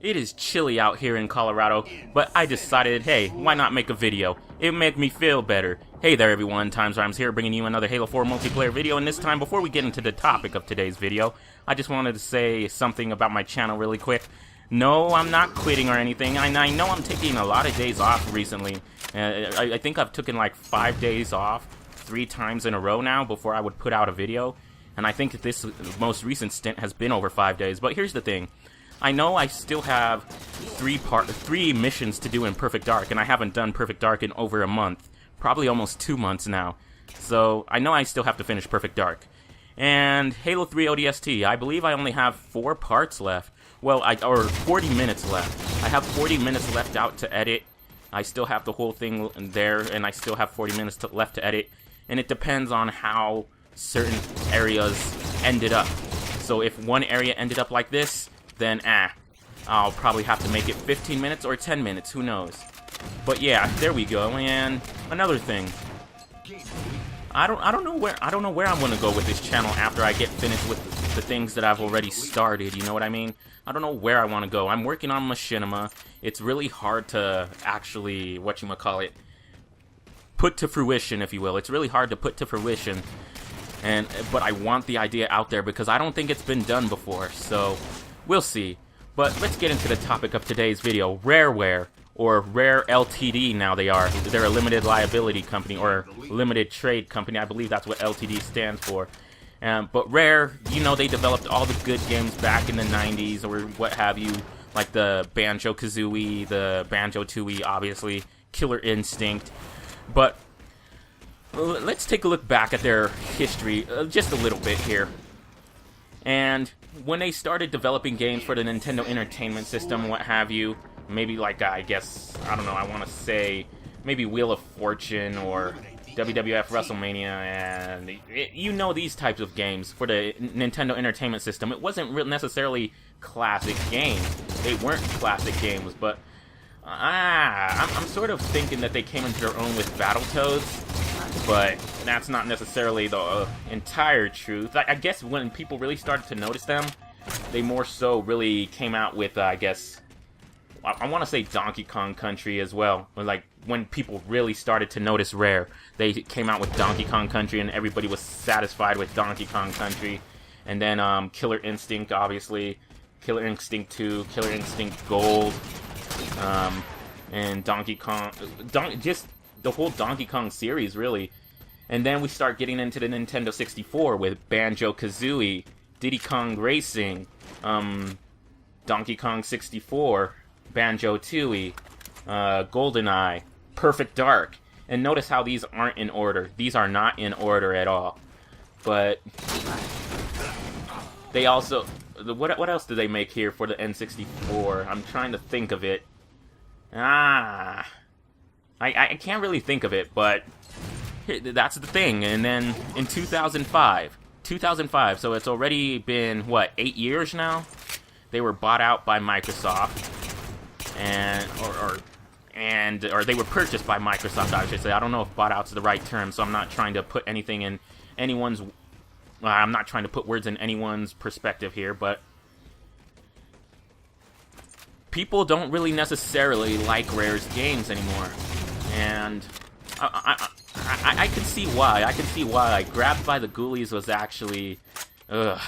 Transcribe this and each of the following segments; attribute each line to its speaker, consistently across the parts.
Speaker 1: It is chilly out here in Colorado, but I decided, hey, why not make a video? It would make me feel better. Hey there everyone, Times Rhymes here, bringing you another Halo 4 multiplayer video, and this time, before we get into the topic of today's video, I just wanted to say something about my channel really quick. No, I'm not quitting or anything. I know I'm taking a lot of days off recently. I think I've taken like 5 days off 3 times in a row now before I would put out a video, and I think this most recent stint has been over 5 days, but here's the thing. I know I still have 3 missions to do in Perfect Dark, and I haven't done Perfect Dark in over a month. Probably almost 2 months now. So, I know I still have to finish Perfect Dark. And Halo 3 ODST, I believe I only have 4 parts left. Well, or 40 minutes left. I have 40 minutes left out to edit. I still have the whole thing there, and I still have 40 minutes left to edit. And it depends on how certain areas ended up. So if one area ended up like this, then I'll probably have to make it 15 minutes or 10 minutes, who knows. But yeah, there we go. And another thing, I don't know where I'm gonna go with this channel after I get finished with the things that I've already started, you know what I mean? I don't know where I want to go. I'm working on Machinima. It's really hard to actually, whatchamacallit, put to fruition, if you will. It's really hard to put to fruition. But I want the idea out there because I don't think it's been done before, so we'll see. But let's get into the topic of today's video. Rareware, or Rare LTD now they are. They're a limited liability company, or limited trade company. I believe that's what LTD stands for. But Rare, you know, they developed all the good games back in the 90s, or what have you, like the Banjo Kazooie, the Banjo Tooie, obviously, Killer Instinct. But let's take a look back at their history just a little bit here. And when they started developing games for the Nintendo Entertainment System, what have you, maybe like, I guess, I don't know, I want to say maybe Wheel of Fortune or WWF WrestleMania, and you know, these types of games for the Nintendo Entertainment System. It wasn't necessarily classic games. They weren't classic games, but I'm sort of thinking that they came into their own with Battletoads. But that's not necessarily the entire truth. I guess when people really started to notice them, they more so really came out with, I guess, I want to say Donkey Kong Country as well. Like, when people really started to notice Rare, they came out with Donkey Kong Country and everybody was satisfied with Donkey Kong Country. And then Killer Instinct, obviously, Killer Instinct 2, Killer Instinct Gold, and Donkey Kong, just the whole Donkey Kong series, really. And then we start getting into the Nintendo 64 with Banjo Kazooie, Diddy Kong Racing, Donkey Kong 64, Banjo Tooie, GoldenEye, Perfect Dark. And notice how these aren't in order. These are not in order at all. But they also, what else do they make here for the N64? I'm trying to think of it. I can't really think of it, but that's the thing. And then in 2005, so it's already been, what, 8 years now? They were bought out by Microsoft, or they were purchased by Microsoft, I should say. I don't know if bought out's the right term, so I'm not trying to put anything in anyone's, I'm not trying to put words in anyone's perspective here, but people don't really necessarily like Rare's games anymore. And I can see why. Like, Grabbed by the Ghoulies was actually, Grabbed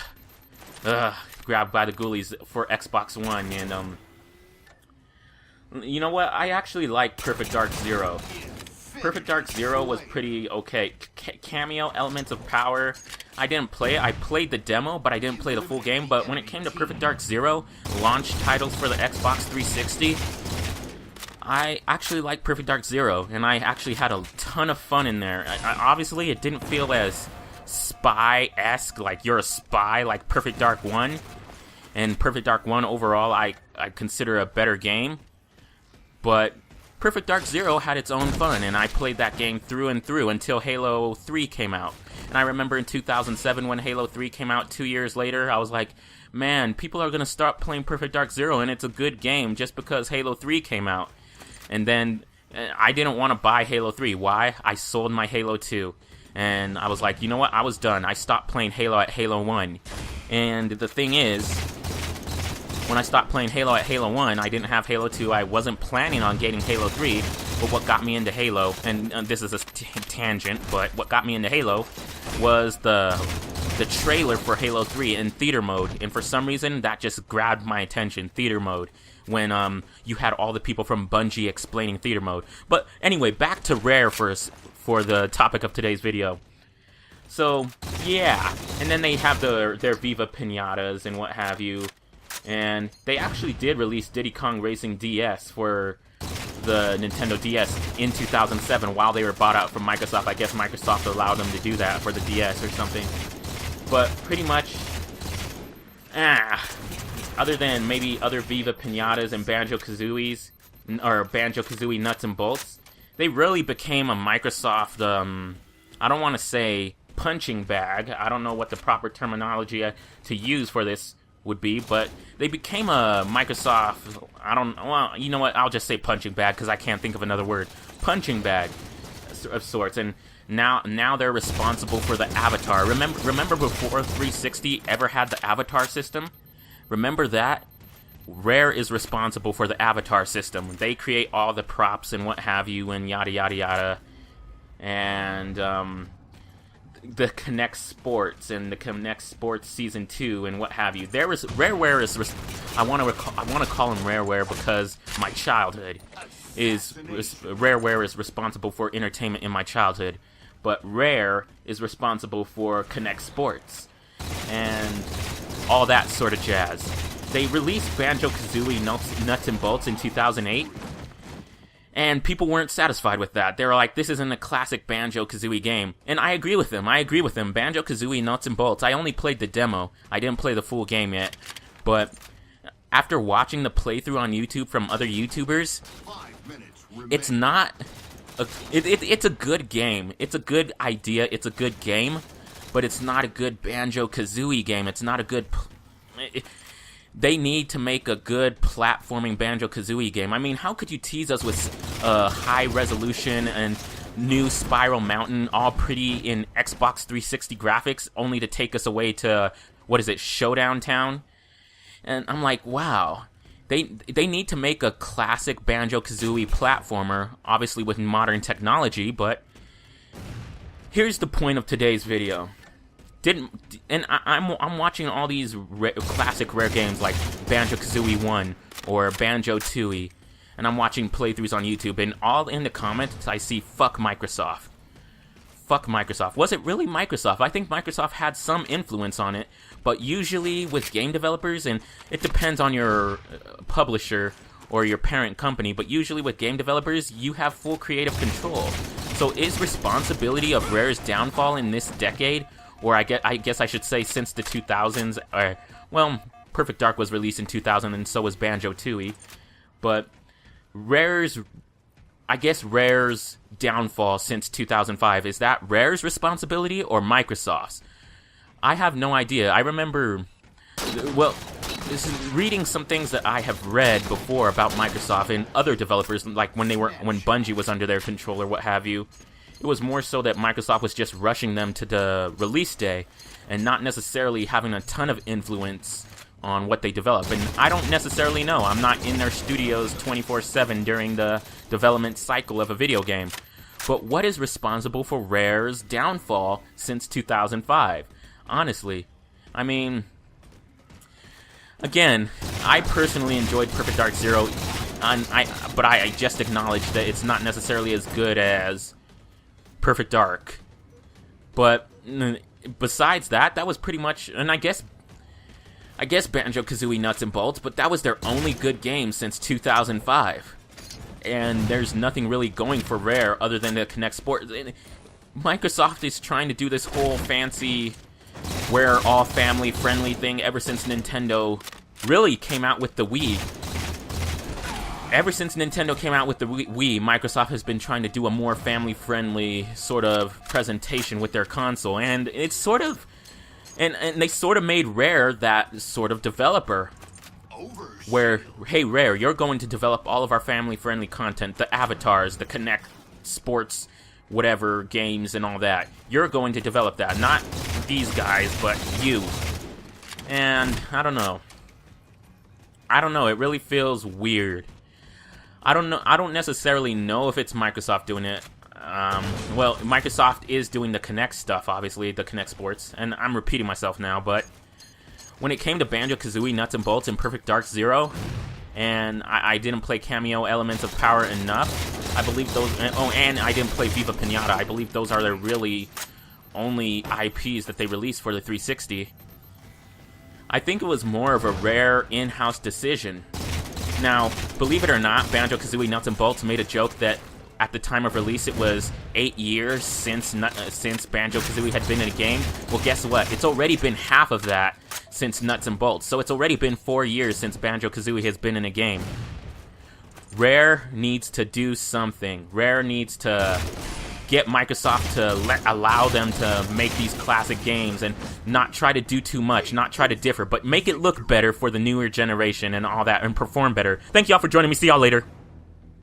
Speaker 1: by the Ghoulies for Xbox One, and, you know what? I actually like Perfect Dark Zero. Perfect Dark Zero was pretty okay. Cameo, Elements of Power, I didn't play it. I played the demo, but I didn't play the full game. But when it came to Perfect Dark Zero, launch titles for the Xbox 360, I actually like Perfect Dark Zero, and I actually had a ton of fun in there. Obviously, it didn't feel as spy-esque, like you're a spy, like Perfect Dark 1. And Perfect Dark 1 overall, I consider a better game. But Perfect Dark Zero had its own fun, and I played that game through and through until Halo 3 came out. And I remember in 2007 when Halo 3 came out 2 years later, I was like, man, people are going to start playing Perfect Dark Zero, and it's a good game just because Halo 3 came out. And then I didn't want to buy Halo 3. Why? I sold my Halo 2. And I was like, you know what? I was done. I stopped playing Halo at Halo 1. And the thing is, when I stopped playing Halo at Halo 1, I didn't have Halo 2, I wasn't planning on getting Halo 3, but what got me into Halo, and this is a tangent, but what got me into Halo was the trailer for Halo 3 in theater mode, and for some reason, that just grabbed my attention, theater mode, when you had all the people from Bungie explaining theater mode. But anyway, back to Rare first, for the topic of today's video. So, yeah, and then they have their Viva Pinatas and what have you, and they actually did release Diddy Kong Racing DS for the Nintendo DS in 2007 while they were bought out from Microsoft. I guess Microsoft allowed them to do that for the DS or something. But pretty much, other than maybe other Viva Pinatas and Banjo Kazooies, or Banjo Kazooie Nuts and Bolts, they really became a Microsoft, I don't want to say punching bag. I don't know what the proper terminology to use for this would be, but they became a Microsoft, well, you know what, I'll just say punching bag because I can't think of another word. Punching bag of sorts, and now they're responsible for the Avatar. Remember before 360 ever had the Avatar system? Remember that? Rare is responsible for the Avatar system. They create all the props and what have you and yada yada yada. And the Connect Sports and the Connect Sports Season 2 and what have you. Rareware is I want to call them Rareware because my childhood is Rareware is responsible for entertainment in my childhood, but Rare is responsible for Connect Sports and all that sort of jazz. They released Banjo Kazooie Nuts and Bolts in 2008, and people weren't satisfied with that. They were like, this isn't a classic Banjo Kazooie game. And I agree with them. Banjo Kazooie Nuts and Bolts, I only played the demo. I didn't play the full game yet. But after watching the playthrough on YouTube from other YouTubers, it's not... It's a good game. It's a good idea. It's a good game. But it's not a good Banjo Kazooie game. It's not a good... They need to make a good platforming Banjo Kazooie game. I mean, how could you tease us with high resolution and new Spiral Mountain, all pretty in Xbox 360 graphics, only to take us away to, what is it, Showdown Town? And I'm like, wow. They need to make a classic Banjo Kazooie platformer, obviously with modern technology, but here's the point of today's video. I'm watching all these classic Rare games like Banjo Kazooie 1 or Banjo Tooie, and I'm watching playthroughs on YouTube, and all in the comments I see fuck Microsoft. Fuck Microsoft. Was it really Microsoft? I think Microsoft had some influence on it, but usually with game developers, and it depends on your publisher or your parent company, but usually with game developers, you have full creative control. So is responsibility of Rare's downfall in this decade, or I guess I should say since the 2000s, well, Perfect Dark was released in 2000 and so was Banjo Tooie, but Rare's downfall since 2005, is that Rare's responsibility or Microsoft's? I have no idea. I remember, well, this is reading some things that I have read before about Microsoft and other developers, like when Bungie was under their control or what have you. It was more so that Microsoft was just rushing them to the release day and not necessarily having a ton of influence on what they develop. And I don't necessarily know. I'm not in their studios 24/7 during the development cycle of a video game. But what is responsible for Rare's downfall since 2005? Honestly, I mean, again, I personally enjoyed Perfect Dark Zero, but I just acknowledge that it's not necessarily as good as Perfect Dark. But besides that, that was pretty much, and I guess Banjo Kazooie Nuts and Bolts, but that was their only good game since 2005. And there's nothing really going for Rare other than the Connect Sports. Microsoft is trying to do this whole fancy, we're all family friendly thing ever since Nintendo really came out with the Wii. Ever since Nintendo came out with the Wii, Microsoft has been trying to do a more family-friendly sort of presentation with their console, and it's sort of, and they sort of made Rare that sort of developer, where, hey Rare, you're going to develop all of our family-friendly content, the avatars, the Connect Sports, whatever, games and all that. You're going to develop that, not these guys, but you. And, I don't know. I don't know, it really feels weird. I don't necessarily know if it's Microsoft doing it. Well, Microsoft is doing the Kinect stuff, obviously, the Kinect Sports, and I'm repeating myself now, but when it came to Banjo Kazooie Nuts and Bolts and Perfect Dark Zero, and I didn't play Cameo Elements of Power enough, I believe those, oh, and I didn't play Viva Pinata, I believe those are their really only IPs that they released for the 360. I think it was more of a Rare in-house decision. Now, believe it or not, Banjo Kazooie Nuts and Bolts made a joke that at the time of release it was 8 years since Banjo Kazooie had been in a game. Well, guess what? It's already been half of that since Nuts and Bolts, so it's already been 4 years since Banjo Kazooie has been in a game. Rare needs to do something. Rare needs to get Microsoft to allow them to make these classic games and not try to do too much, not try to differ, but make it look better for the newer generation and all that, and perform better. Thank y'all for joining me. See y'all later.